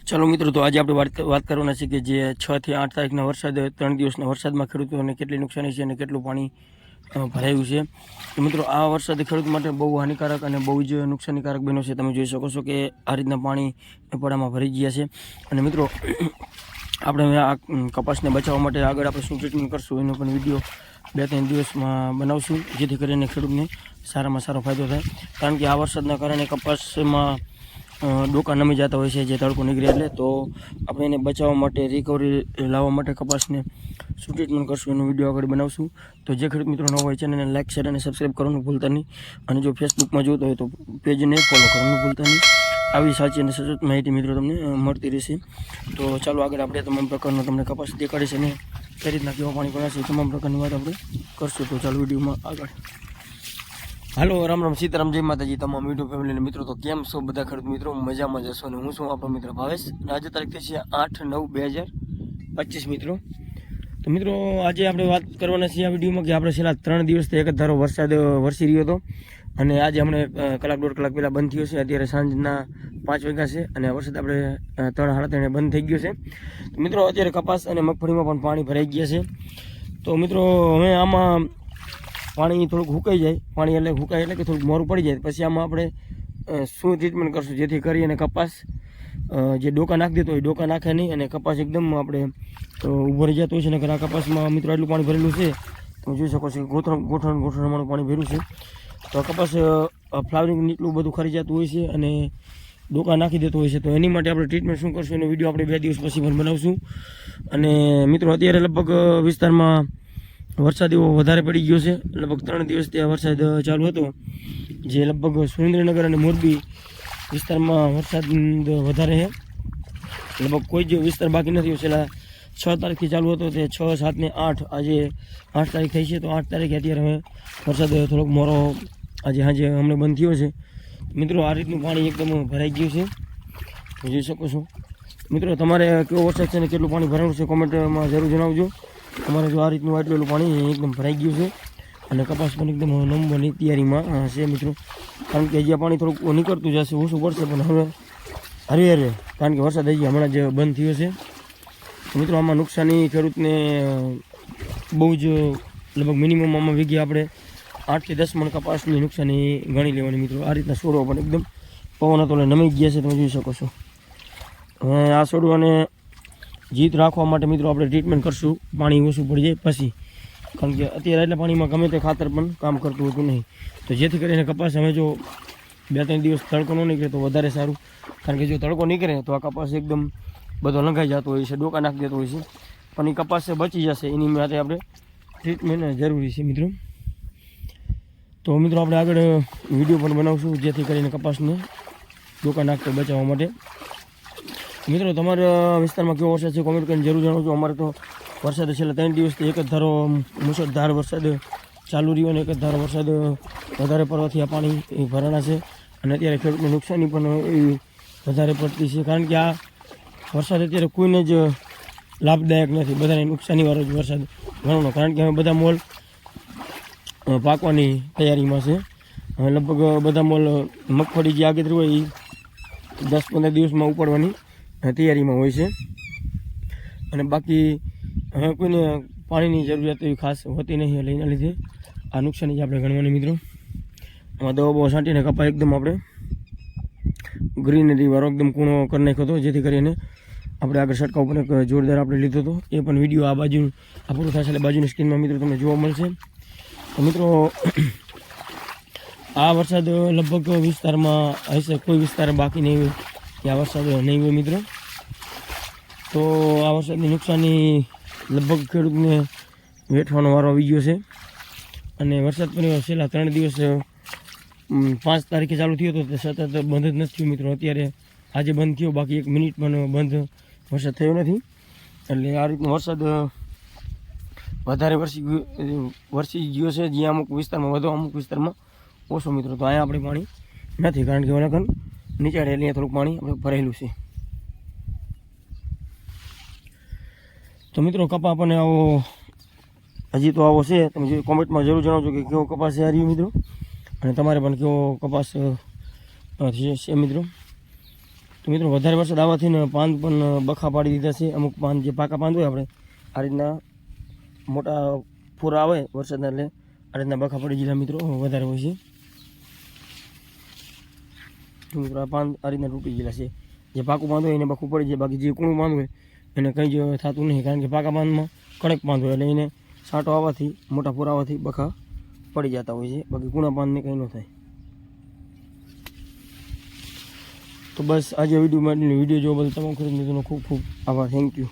चलो मित्रों, तो आज આપણે વાત કરવાના છે કે જે 6 થી 8 તારીખના વરસાદ 3 દિવસના વરસાદમાં ખેડૂતોને કેટલી નુકસાની છે અને કેટલું પાણી ભરાયું છે। તો મિત્રો આ વરસાદ ખેડૂત માટે બહુ હાનિકારક અને બહુ જ નુકસાનીકારક બન્યો છે। તમે જોઈ શકો છો કે આ રીતના પાણી પડામાં ભરી ગયા છે। અને મિત્રો આપણે આ કપાસને બચાવવા માટે આગળ આપણે શું ટ્રીટમેન્ટ કરશું એનો પણ વિડીયો 2-3 દિવસમાં બનાવશું, જેથી કરીને ખેડૂતને સારામાં સારો ફાયદો થાય। કારણ કે આ વરસાદના કારણે કપાસમાં ડોકા નમી જતા હોય છે, જે તડકો નીકળે એટલે। તો આપણે એને બચાવવા માટે, રિકવરી લાવવા માટે કપાસને શું ટ્રીટમેન્ટ કરશું એનો વિડીયો આગળ બનાવશું। તો જે ખેડૂત મિત્રો ન હોય ચેનલને લાઈક, શેર અને સબસ્ક્રાઈબ કરવાનું ભૂલતા નહીં। અને જો ફેસબુકમાં જોતો હોય તો પેજને ફોલો કરવાનું ભૂલતા નહીં। આવી સાચી અને સચોટ માહિતી મિત્રો તમને મળતી રહેશે। તો ચાલો આગળ આપણે તમામ પ્રકારનો તમને કપાસ દેખાડીશ અને કઈ રીતના કેવા પાણી ભરાશે તમામ પ્રકારની વાત આપણે કરશું। તો ચાલો વિડીયોમાં આગળ। હાલો, રામ રામ, સીતારામ, જય માતાજી તમામ યુટ્યુબ ફેમિલીને મિત્રો। તો કેમ છો બધા ખેડૂત મિત્રો? મજામાં જશો ને હું છું આપણો મિત્ર ભાવેશ। અને આજે તારીખ થઈ છે 8/9/2025 મિત્રો। તો મિત્રો આજે આપણે વાત કરવાના છીએ આ વિડીયોમાં કે આપણે છેલ્લા 3 દિવસથી એક જ ધારો વરસાદ વરસી રહ્યો હતો અને આજે હમણાં કલાક 1.5 કલાક પહેલાં બંધ થયો છે। અત્યારે સાંજના 5 વાગ્યા છે અને વરસાદ આપણે 3-3:30 બંધ થઈ ગયો છે। તો મિત્રો અત્યારે કપાસ અને મગફળીમાં પણ પાણી ભરાઈ ગયા છે। તો મિત્રો હવે આમાં પાણી થોડુંક સુકાઈ જાય, પાણી એટલે સુકાય એટલે કે થોડુંક મોરું પડી જાય પછી આમાં આપણે શું ટ્રીટમેન્ટ કરશું જેથી કરી અને કપાસ જે ડોકા નાખી દેતો હોય ડોકા નાખે નહીં અને કપાસ એકદમ આપણે ઊભો રહી જતો હોય છે। નકર આ કપાસમાં મિત્રો એટલું પાણી ભરેલું છે, તમે જોઈ શકો છો કે ગોઠણમાં પાણી ભર્યું છે। તો આ કપાસ ફ્લાવરિંગ એટલું બધું ખરી જતું હોય છે અને ડોકા નાખી દેતો હોય છે। તો એની માટે આપણે ટ્રીટમેન્ટ શું કરશું એનો વિડીયો આપણે 2 દિવસ પછી પણ બનાવશું। અને મિત્રો અત્યારે લગભગ વિસ્તારમાં વરસાદ એવો વધારે પડી ગયો છે, લગભગ 3 દિવસથી આ વરસાદ ચાલુ હતો, જે લગભગ સુરેન્દ્રનગર અને મોરબી વિસ્તારમાં વરસાદ વધારે છે। લગભગ કોઈ જ વિસ્તાર બાકી નથી। છેલ્લા 6 તારીખથી ચાલુ હતો તે 6, 7 ને 8, આજે 8 તારીખ થઈ છે। તો 8 તારીખે અત્યારે હવે વરસાદ થોડોક મોરો આજે હમણાં બંધ થયો છે। મિત્રો આ રીતનું પાણી એકદમ ભરાઈ ગયું છે, જોઈ શકો છો। મિત્રો તમારે કેવો વરસાદ છે અને કેટલું પાણી ભરાયું છે કોમેન્ટમાં જરૂર જણાવજો। અમારે જો આ રીતનું આટલું પાણી એકદમ ભરાઈ ગયું છે અને કપાસ પણ એકદમ નંબરની તૈયારીમાં છે મિત્રો। કારણ કે હજી પાણી થોડુંક નીકળતું જશે, ઓછું પડશે પણ હવે હરે કારણ કે વરસાદ હજી હમણાં જ બંધ થયો છે। મિત્રો આમાં નુકસાની ખેડૂતને બહુ જ લગભગ મિનિમમ આમાં વીઘે આપણે 8 થી 10 મણ કપાસની નુકસાની ગણી લેવાની મિત્રો। આ રીતના છોડવા પણ એકદમ પવન હતો એટલે નમી ગયા છે, તમે જોઈ શકો છો। હવે આ છોડવાને જીત રાખવા માટે મિત્રો આપણે ટ્રીટમેન્ટ કરશું પાણી ઓછું પડી જાય પછી, કારણ કે અત્યારે એટલે પાણીમાં ગમે તે ખાતર પણ કામ કરતું હતું નહીં। તો જેથી કરીને કપાસ હવે જો 2-3 દિવસ તડકો ન નીકળે તો વધારે સારું, કારણ કે જો તડકો નીકળે તો આ કપાસ એકદમ બધો લંઘાઈ જતો હોય છે, ડોકા નાખી દેતો હોય છે, પણ એ કપાસ બચી જશે એની માટે આપણે ટ્રીટમેન્ટ જરૂરી છે મિત્રો। તો મિત્રો આપણે આગળ વિડીયો પણ બનાવશું જેથી કરીને કપાસને ડોકા નાખતો બચાવવા માટે। મિત્રો તમારા વિસ્તારમાં કેવો વરસાદ છે કોમેન્ટ કરીને જરૂર જણાવજો। અમારે તો વરસાદ છેલ્લા 3 દિવસથી એક જ ધારો મુશળધાર વરસાદ ચાલુ રહ્યો અને એક જ ધારો વરસાદ વધારે પડવાથી આ પાણી ભરાણા છે અને અત્યારે ખેડૂતને નુકસાની પણ એવી વધારે પડતી છે, કારણ કે આ વરસાદ અત્યારે કોઈને જ લાભદાયક નથી, બધાને નુકસાનીવાળો જ વરસાદ ગણવાનો। કારણ કે હવે બધા મોલ પાકવાની તૈયારીમાં છે। હવે લગભગ બધા મોલ મગફળી જે આગળ હોય એ 10-15 દિવસમાં ઉપાડવાની તૈયારીમાં હોય છે અને બાકી હવે કોઈને પાણીની જરૂરિયાત એવી ખાસ હોતી નહીં, એટલે એના લીધે આ નુકસાની જ આપણે ગણવાની મિત્રો। આમાં દવા બવા છાંટીને કપા એકદમ આપણે ગ્રીનરી વાળો એકદમ કૂણો કરી નાખ્યો હતો, જેથી કરીને આપણે આગળ છંટકાવ પણ એક જોરદાર આપણે લીધો હતો। એ પણ વિડીયો આ બાજુ આ પૂરું થશે એટલે બાજુની સ્ક્રીનમાં મિત્રો તમને જોવા મળશે। તો મિત્રો આ વરસાદ લગભગ વિસ્તારમાં હશે, કોઈ વિસ્તાર બાકી નહીં હોય કે આ વરસાદ નહીં હોય મિત્રો। તો આ વરસાદની નુકસાની લગભગ ખેડૂતને વેઠવાનો વારો આવી ગયો છે અને વરસાદ પણ છેલ્લા 3 દિવસ 5 તારીખે ચાલુ થયો હતો તે સતત બંધ જ નથી થયો મિત્રો। અત્યારે આજે બંધ થયો, બાકી 1 મિનિટ પણ બંધ વરસાદ થયો નથી, એટલે આ રીતનો વરસાદ વધારે વરસી ગયો છે, જ્યાં અમુક વિસ્તારમાં વધુ અમુક વિસ્તારમાં ઓછો મિત્રો। તો અહીંયા આપણે પાણી નથી, કારણ કે ઓલાકન નીચાડે એટલે અહીંયા થોડુંક પાણી આપણે ભરેલું છે। તો મિત્રો કપા આપણને આવો હજી તો આવો છે, તમે જો કોમેન્ટમાં જરૂર જણાવજો કે કેવો કપાસ છે આ રહ્યો મિત્રો, અને તમારે પણ કેવો કપાસ છે મિત્રો। તો મિત્રો વધારે વરસાદ આવવાથી ને પાન પણ બખા પાડી દીધા છે. અમુક પાન જે પાકા પાન હોય આપણે આ રીતના મોટા પૂરા આવે વરસાદના એટલે આ રીતના બખા પડી ગયેલા મિત્રો વધારે હોય છે. તો મિત્રો આ પાન આ રીતના તૂટી ગયેલા છે. જે પાકું પાન હોય એને બખું પડી જાય, બાકી જે કૂણું પાન હોય એને કંઈ જ થતું નહીં, કારણ કે પાકા પાનમાં કડક પાન હોય એટલે એને છાંટો આવવાથી મોટા પૂરા આવવાથી બખા પડી જતા હોય છે, બાકી કૂણા પાનને કંઈ ન થાય. તો બસ આજે વિડીયો માટે વિડીયો જોવા બદલ તમામ ખેડૂત મિત્રોનો ખૂબ ખૂબ આભાર. Thank you.